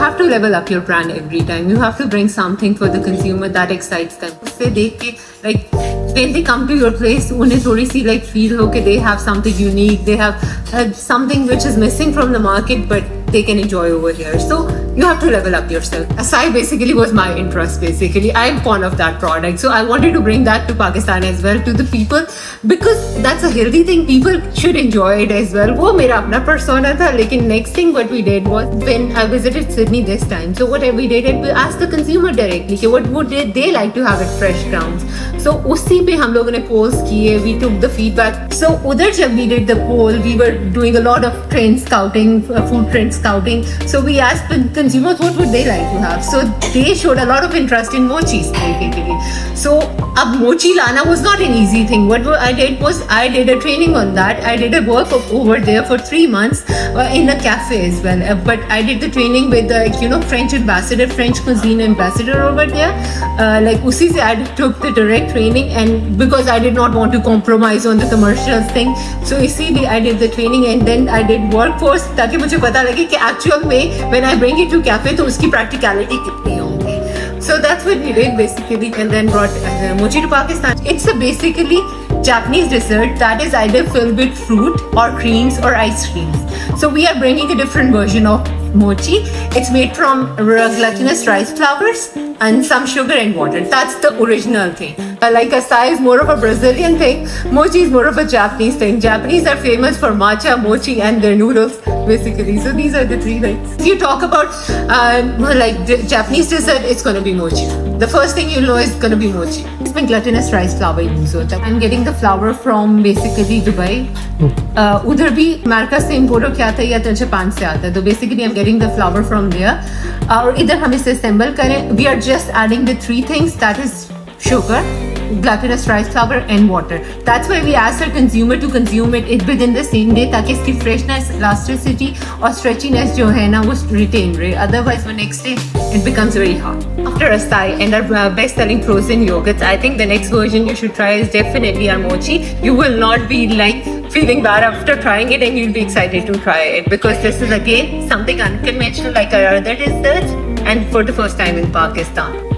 have to level up your brand every time. You have to bring something for the consumer that excites them. उससे देख के like when they come to your place, उन्हें थोड़ी सी like feel हो कि they have something unique, they have something which is missing from the market, but they can enjoy over here. So you have to level up yourself. Acai basically was my interest. Basically, I'm fond of that product, so I wanted to bring that to Pakistan as well, to the people, because that's a healthy thing. People should enjoy it as well. वो मेरा अपना persona था. लेकिन next thing what we did was, when I visited Sydney this time, so what we did, we asked the consumer directly कि what would they like to have at Fresh Grounds. So उसी पे हम लोगों ने polls किए. We took the feedback. So उधर जब we did the poll, we were doing a lot of trend scouting, food trend scouting. So we asked the consumers what would they like to have. So they showed a lot of interest in mochis basically. So अब mochi लाना was not an easy thing. What I did was I did a training on that. I did a work over there for 3 months in a cafe as well. But I did the training with the French ambassador, French cuisine ambassador over there. Like उसी से I took the direct training, and because I did not want to compromise on the commercials thing, so इसीलिए I did the training and then I did workforce ताकि मुझे पता लगे कि actual में when I bring it to cafe तो उसकी practicality कितनी होगी. So that's what we did basically, and then brought mochi to Pakistan. It's a basically Japanese dessert that is either filled with fruit or creams or ice creams. So we are bringing a different version of mochi. It's made from glutinous rice flours and some sugar and water. That's the original thing. Like acai is more of a Brazilian thing, mochi is more of a Japanese thing. Japanese are famous for matcha, mochi and their noodles basically. So these are the three things. If you talk about like Japanese dessert, it's going to be mochi. The first thing you'll know is going to be mochi. इसमें glutinous rice flour use होता है. I'm getting the flour from basically Dubai. उधर भी America से import क्या आता है या तो जापान से आता है. तो basically I'm getting the flour from there. और इधर हम इसे assemble करें. We are just adding the three things, that is sugar, glutinous rice flour and water. That's why we ask our consumer to consume it within the same day, ताकि इसकी freshness, elasticity और stretchiness जो है ना वो retain रहे. Otherwise the next day it becomes very hard. After acai and our best-selling frozen yogurts, I think the next version you should try is definitely our mochi. You will not be like feeling bad after trying it, and you'll be excited to try it, because this is again something unconventional like our other desserts, and for the first time in Pakistan.